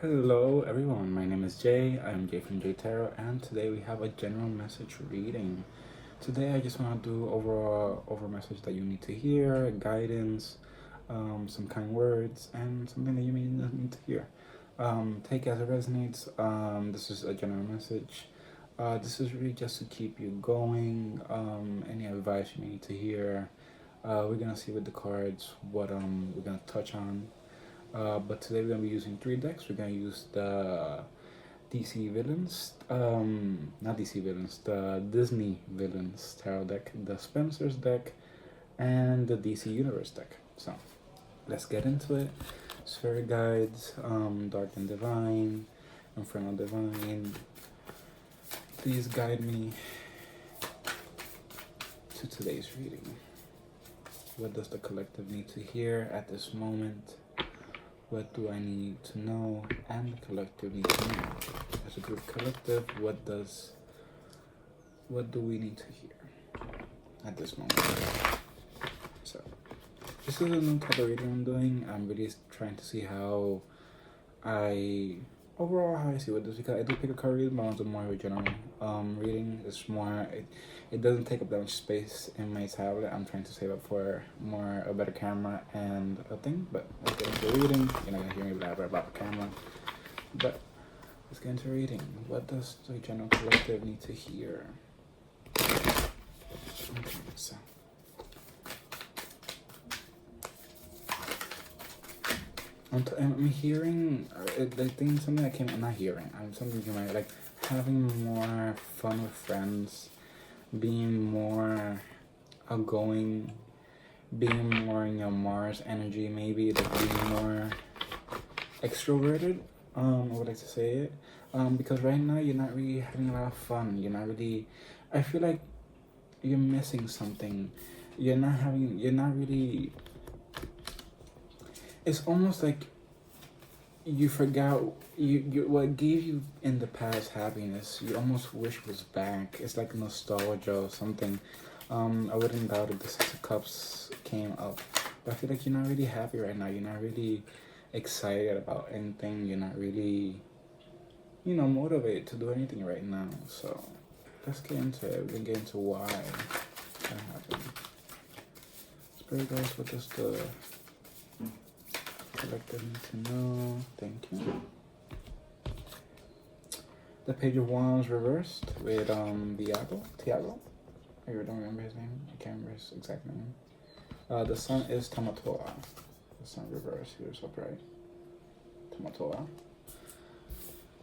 Hello everyone, my name is Jay. I'm Jay from J Tarot, and today we have a general message reading. Today I just want to do over message that you need to hear, guidance, some kind words, and something that you may not need to hear. Take as it resonates. This is a general message. This is really just to keep you going. Any advice you may need to hear. We're gonna see with the cards what we're gonna touch on. But today we're gonna be using three decks. We're gonna use the DC Villains, not DC Villains, the Disney Villains tarot deck, the Spencer's deck, and the DC Universe deck. So let's get into it. Spirit guides, Dark and Divine, Infernal Divine. Please guide me to today's reading. What does the collective need to hear at this moment? What do I need to know and the collective need to know? As a group collective, what do we need to hear at this moment? So this is a new type of reading I'm doing. I'm really trying to see how I see what this, because I do pick a card reading, but I want to do more of a general reading. It's more, it doesn't take up that much space in my tablet. I'm trying to save up for a better camera and a thing, but let's get into reading. You're not gonna hear me blabber about the camera, but let's get into reading. What does the general collective need to hear? Okay, so I'm hearing, I think something that came, I'm not hearing, I'm something you might like, having more fun with friends, being more outgoing, being more in your Mars energy, maybe, like being more extroverted, I would like to say it, because right now you're not really having a lot of fun, I feel like you're missing something, you're not really, it's almost like you forgot you what gave you in the past happiness. You almost wish was back. It's like nostalgia or something. I wouldn't doubt if the Six of Cups came up, but I feel like you're not really happy right now. You're not really excited about anything. You're not really, motivated to do anything right now. So let's get into it. We can get into why that happened. Spirit guys, what does the collective need to know? Thank you. The Page of Wands reversed with Tiago. I don't remember his name. I can't remember his exact name. The Sun is Tamatoa. The Sun reversed. Here's upright. Tamatoa.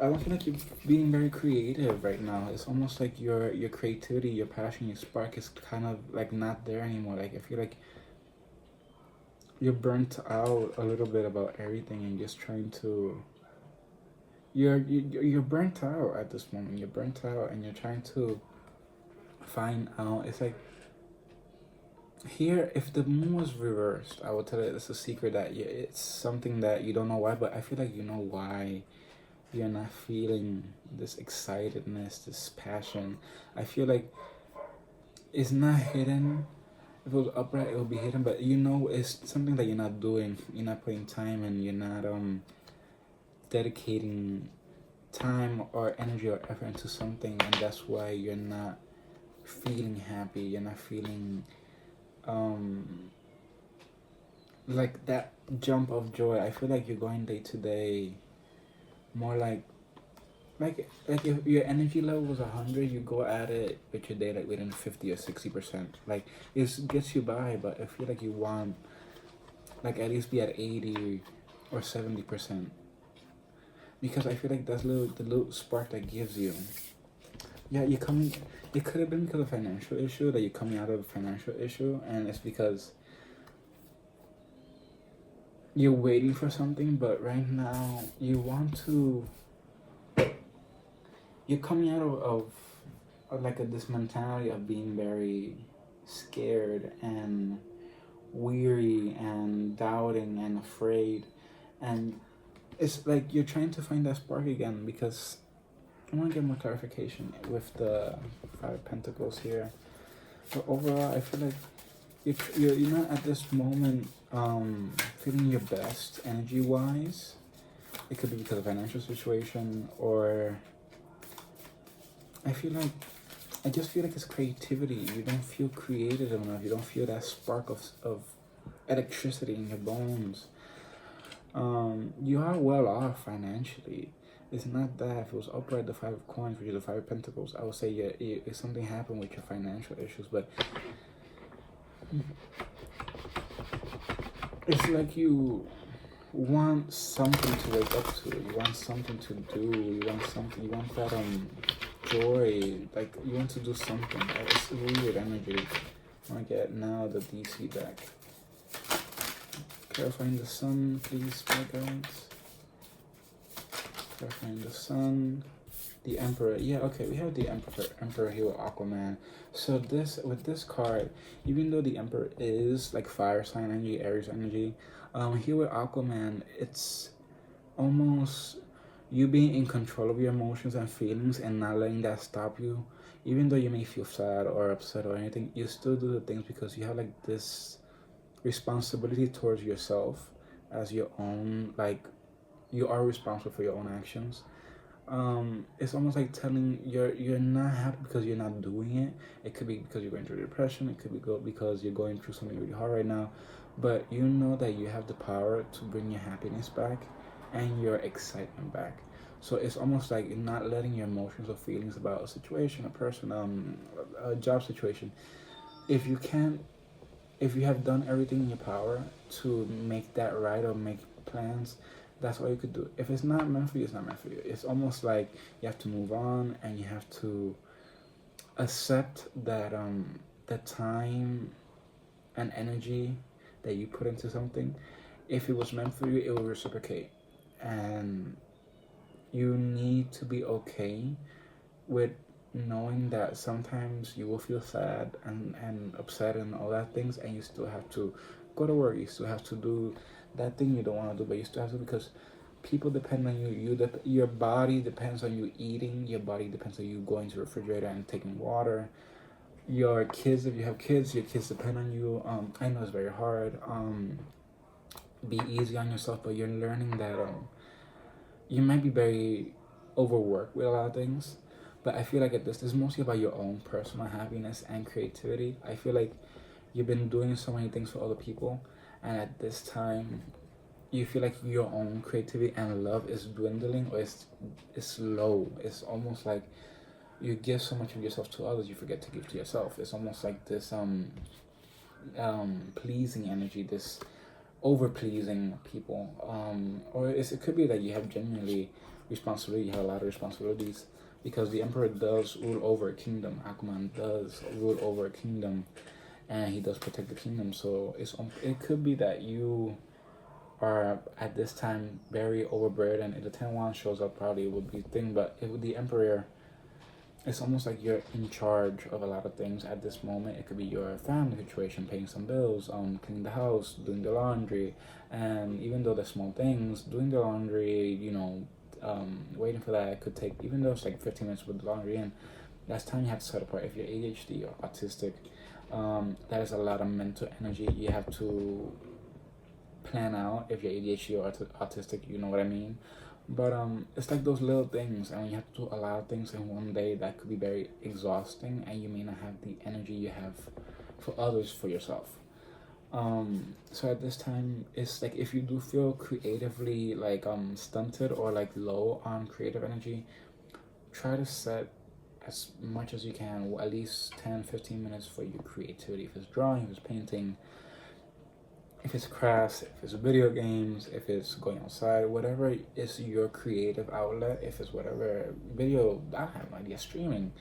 I don't feel like you're being very creative right now. It's almost like your creativity, your passion, your spark is kind of like not there anymore. Like I feel like you're burnt out a little bit about everything and just trying to you're burnt out at this moment. You're burnt out and you're trying to find out. It's like here, if the moon was reversed, I would tell you it's a secret that it's something that you don't know why, but I feel like you know why you're not feeling this excitedness, this passion. I feel like it's not hidden. If it was upright, it would be hidden, but it's something that you're not doing. You're not putting time and you're not dedicating time or energy or effort into something, and that's why you're not feeling happy. You're not feeling like that jump of joy. I feel like you're going day to day more like if your energy level was 100, you go at it with your day like within 50 or 60%. Like it gets you by, but I feel like you want like at least be at 80 or 70%, because I feel like that's the little spark that gives you. Yeah, it could have been because of financial issue, that you're coming out of a financial issue, and it's because you're waiting for something, but right now you're coming out of like this mentality of being very scared and weary and doubting and afraid, and it's like you're trying to find that spark again, because I want to get more clarification with the Five of Pentacles here. But overall, I feel like you're not at this moment feeling your best energy wise. It could be because of financial situation, or I feel like I just feel like it's creativity. You don't feel creative enough. You don't feel that spark of electricity in your bones. You are well off financially. It's not that. If it was upright, the five of coins, which is the five of pentacles, I would say yeah, if something happened with your financial issues, but it's like you want something to wake up to. You want something to do. You want something. You want that joy. Like you want to do something. It's weird energy. I get now the DC deck. Clarifying the sun, please, my guides. Clarifying the sun. The Emperor. Yeah, okay, we have the Emperor here with Aquaman. So this with this card, even though the Emperor is like fire sign energy, Aries energy, here with Aquaman, it's almost you being in control of your emotions and feelings and not letting that stop you. Even though you may feel sad or upset or anything, you still do the things because you have like this responsibility towards yourself as your own, like you are responsible for your own actions. It's almost like telling you're not happy because you're not doing it. It could be because you're going through depression. It could be because you're going through something really hard right now, but you know that you have the power to bring your happiness back and your excitement back. So it's almost like you're not letting your emotions or feelings about a situation, a person, a job situation. If you can't, if you have done everything in your power to make that right or make plans, that's all you could do. If it's not meant for you, it's not meant for you. It's almost like you have to move on and you have to accept that the time and energy that you put into something, if it was meant for you, it will reciprocate. And you need to be okay with knowing that sometimes you will feel sad and upset and all that things, and you still have to go to work. You still have to do that thing you don't want to do, but you still have to, because people depend on you. Your body depends on you eating. Your body depends on you going to the refrigerator and taking water. Your kids, if you have kids, your kids depend on you. I know it's very hard. Be easy on yourself, but you're learning that you might be very overworked with a lot of things, but I feel like this is mostly about your own personal happiness and creativity. I feel like you've been doing so many things for other people, and at this time you feel like your own creativity and love is dwindling, or it's low. It's almost like you give so much of yourself to others, you forget to give to yourself. It's almost like this pleasing energy, this over pleasing people, or it could be that you have genuinely responsibility. You have a lot of responsibilities because the Emperor does rule over a kingdom. Aquaman does rule over a kingdom, and he does protect the kingdom. So it could be that you are at this time very overburdened. If the Ten Wands shows up, probably it would be a thing. But with the Emperor, it's almost like you're in charge of a lot of things at this moment. It could be your family situation, paying some bills, cleaning the house, doing the laundry, and even though they're small things, doing the laundry, waiting for that could take, even though it's like 15 minutes with the laundry in, that's time you have to set apart. If you're ADHD or autistic, that is a lot of mental energy you have to plan out. If you're ADHD or autistic, you know what I mean. But it's like those little things, and when you have to do a lot of things in one day, that could be very exhausting, and you may not have the energy you have for others, for yourself. So at this time, it's like if you do feel creatively like stunted or like low on creative energy, try to set as much as you can, at least 10-15 minutes for your creativity. If it's drawing, if it's painting, if it's crafts, if it's video games, if it's going outside, whatever is your creative outlet, if it's whatever video, I have no idea, streaming,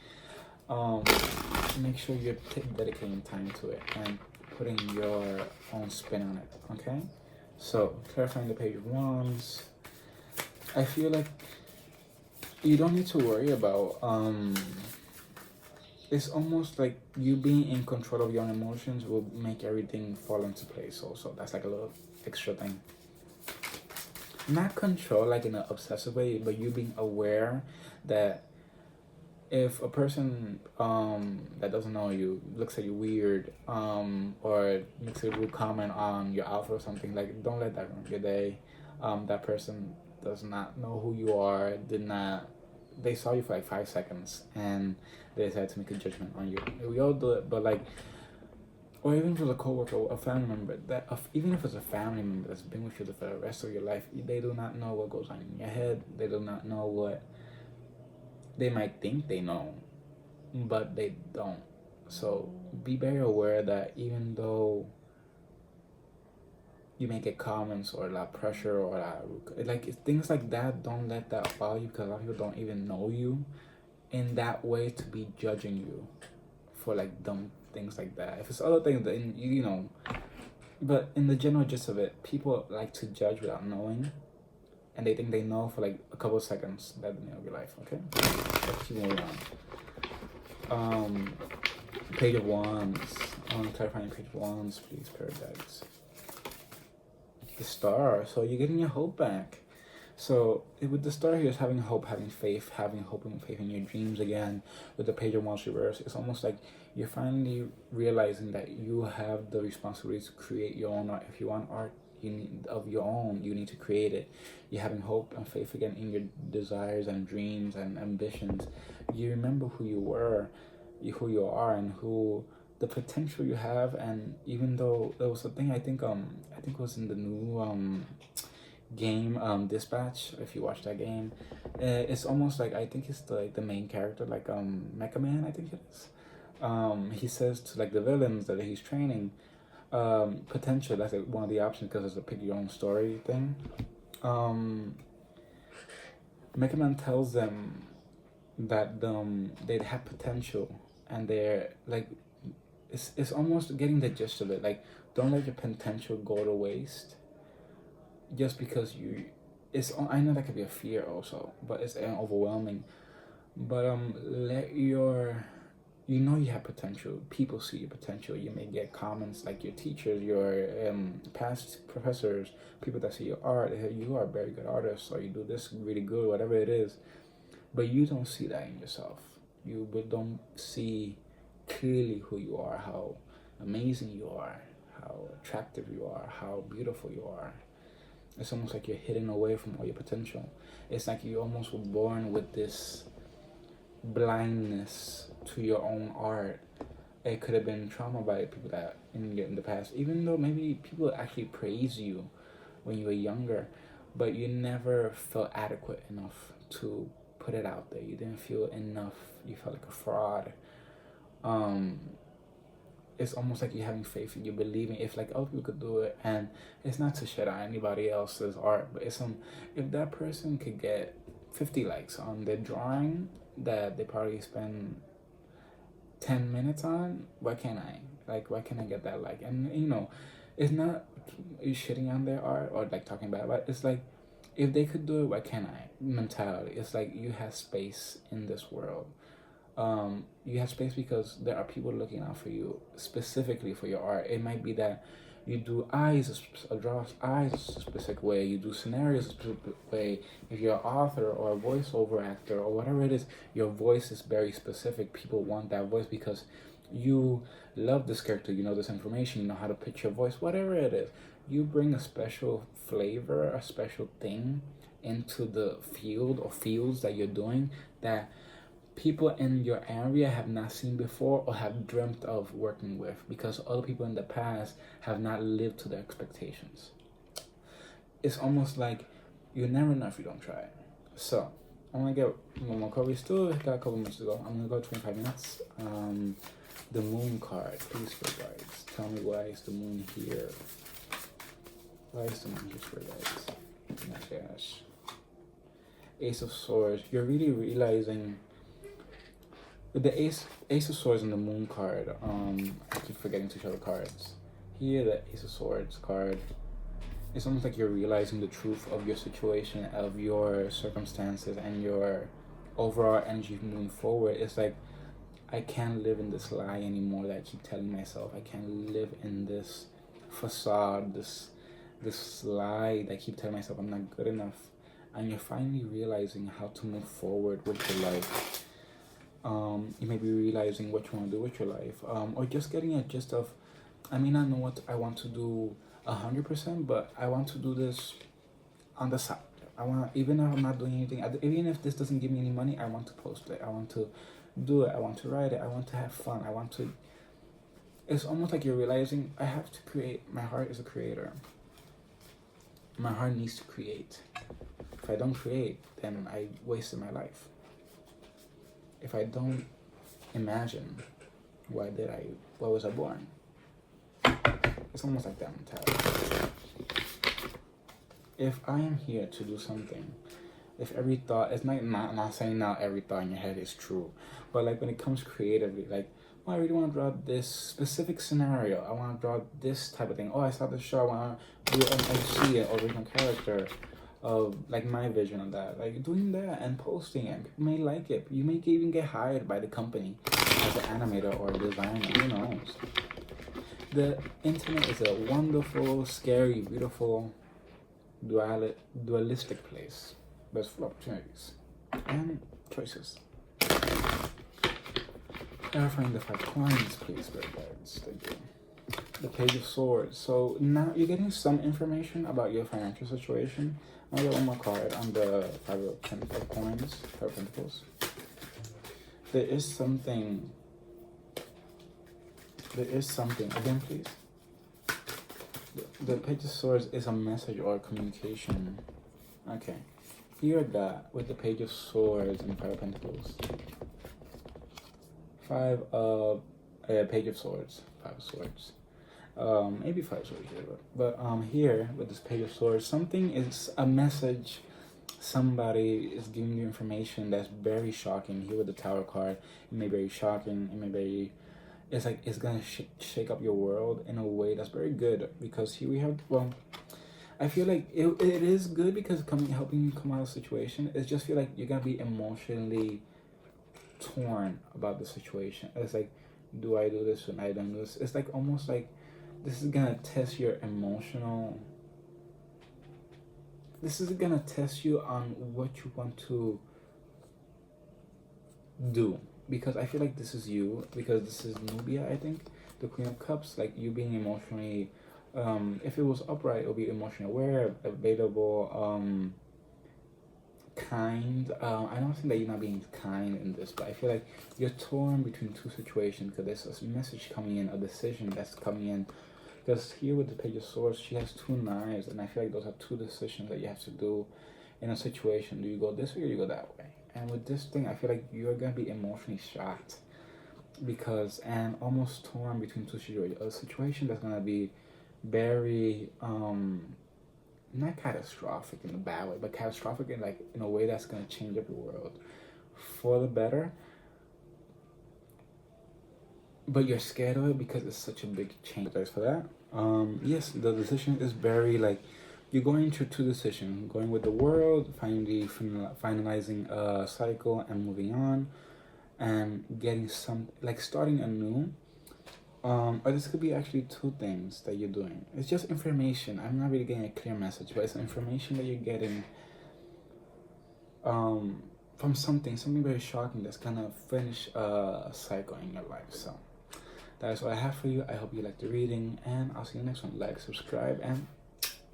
make sure you're dedicating time to it and putting your own spin on it, okay? So, clarifying the Page of Wands, I feel like you don't need to worry about, it's almost like you being in control of your own emotions will make everything fall into place also. That's like a little extra thing. Not control like in an obsessive way, but you being aware that if a person that doesn't know you looks at you weird, or makes a rude comment on your outfit or something, like don't let that ruin your day. That person does not know who you are, did not, they saw you for like 5 seconds and they decided to make a judgment on you. We all do it, but like, or even if it's a coworker or a family member, even if it's a family member that's been with you for the rest of your life, they do not know what goes on in your head. They do not know what they might think they know, but they don't. So be very aware that even though you may get comments or a lot of pressure or like things like that, don't let that bother you, because a lot of people don't even know you in that way to be judging you for like dumb things like that. If it's other things, then you know. But in the general gist of it, people like to judge without knowing, and they think they know for like a couple of seconds that they know your life. Okay, let's keep moving on. Page of Wands. Clarifying page of Wands, please, Paradise. The Star. So you're getting your hope back. So with the Star here is having hope, having faith, and faith in your dreams again. With the Page of Wands reverse, it's almost like you're finally realizing that you have the responsibility to create your own art. If you want art of your own, you need to create it. You're having hope and faith again in your desires and dreams and ambitions. You remember who you were, who you are, and who the potential you have. And even though there was a thing, I think it was in the new game, Dispatch, if you watch that game, it's almost like, I think it's the main character, like Mecha Man, I think it is. He says to like the villains that he's training, potential, that's like one of the options, because it's a pick your own story thing. Mecha Man tells them that they have potential, and they're like, it's almost getting the gist of it. Like, don't let your potential go to waste just because I know that could be a fear also, but it's overwhelming. But you know you have potential. People see your potential. You may get comments like your teachers, your past professors, people that see your art. You are a very good artist, or you do this really good, whatever it is. But you don't see that in yourself. You don't see clearly who you are, how amazing you are, how attractive you are, how beautiful you are. It's almost like you're hidden away from all your potential. It's like you almost were born with this blindness to your own art. It could have been trauma by people that in the past, even though maybe people actually praise you when you were younger, but you never felt adequate enough to put it out there. You didn't feel enough. You felt like a fraud. It's almost like you're having faith and you're believing if like other people could do it. And it's not to shit on anybody else's art, but it's if that person could get 50 likes on their drawing that they probably spend 10 minutes on, why can't I? Like, why can't I get that like? And you know, it's not you shitting on their art or like talking bad about it. It's like, if they could do it, why can't I? Mentality. It's like you have space in this world. You have space because there are people looking out for you specifically for your art. It might be that you do draw eyes a specific way, you do scenarios a specific way. If you're an author or a voiceover actor or whatever it is, your voice is very specific. People want that voice because you love this character, you know this information, you know how to pitch your voice, whatever it is. You bring a special flavor, a special thing into the field or fields that you're doing that people in your area have not seen before or have dreamt of working with, because other people in the past have not lived to their expectations. It's almost like you never know if you don't try it. So I'm gonna get one more card. We still got a couple minutes to go. I'm gonna go 25 minutes. The Moon card, please, for guys. Tell me, why is the Moon here? Why is the Moon here for guys? Oh my gosh. Ace of Swords. You're really realizing with the Ace of Swords and the Moon card. I keep forgetting to show the cards. Here, the Ace of Swords card. It's almost like you're realizing the truth of your situation, of your circumstances, and your overall energy moving forward. It's like, I can't live in this lie anymore that I keep telling myself. I can't live in this facade, this lie that I keep telling myself I'm not good enough. And you're finally realizing how to move forward with your life. You may be realizing what you want to do with your life, or just getting a gist of, I may not know what I want to do 100%, but I want to do this on the side. I want, even if I'm not doing anything, even if this doesn't give me any money, I want to post it. I want to do it. I want to write it. I want to have fun. I want to. It's almost like you're realizing I have to create. My heart is a creator. My heart needs to create. If I don't create, then I wasted my life. If I don't imagine, why was I born? It's almost like that mentality. If I am here to do something, if every thought, it's not saying now every thought in your head is true, but like when it comes creatively, like, oh, I really want to draw this specific scenario. I want to draw this type of thing. Oh, I saw this show. I want to do an MC, original character of like my vision of that. Like doing that and posting it. People may like it. You may even get hired by the company as an animator or a designer. Who knows? The internet is a wonderful, scary, beautiful, dualistic place. But it's full of opportunities and choices. Clarifying the 5 coins, please, very guys. Thank you. The Page of Swords. So now you're getting some information about your financial situation. I'll get one more card on the 5 of coins, 5 of pentacles. There is something. Again, please. The Page of Swords is a message or a communication. Okay. Here that with the Page of Swords and 5 of Pentacles. 5 of Page of Swords, 5 of Swords. Maybe 5 swords here, but here with this Page of Swords, something is a message. Somebody is giving you information that's very shocking. Here with the Tower card, it may be very shocking. It may be, it's like it's gonna shake up your world in a way that's very good, because here we have, well, I feel like it is good because helping you come out of the situation. It just feel like you're gonna be emotionally torn about the situation. It's like, do I do this and I don't do this? It's like almost like this is gonna test your emotional. This is gonna test you on what you want to do, because I feel like this is you, because this is Nubia, I think, the Queen of Cups, like you being emotionally, if it was upright, it would be emotionally aware, available, kind. I don't think that you're not being kind in this, but I feel like you're torn between 2 situations, because there's a message coming in, a decision that's coming in. Because here with the Page of Swords, she has 2 knives, and I feel like those are 2 decisions that you have to do in a situation. Do you go this way or you go that way? And with this thing, I feel like you're gonna be emotionally shocked, because and almost torn between 2 situations. A situation that's gonna be very not catastrophic in a bad way, but catastrophic in a way that's gonna change up your world for the better. But you're scared of it because it's such a big change. Thanks for that. Yes, the decision is very like you're going through 2 decisions: going with the world, finally finalizing a cycle and moving on, and getting some like starting anew. Or this could be actually 2 things that you're doing. It's just information. I'm not really getting a clear message, but it's information that you're getting from something very shocking that's gonna finish a cycle in your life. So that is what I have for you. I hope you liked the reading, and I'll see you next one. Like, subscribe, and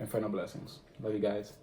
final blessings. Love you guys.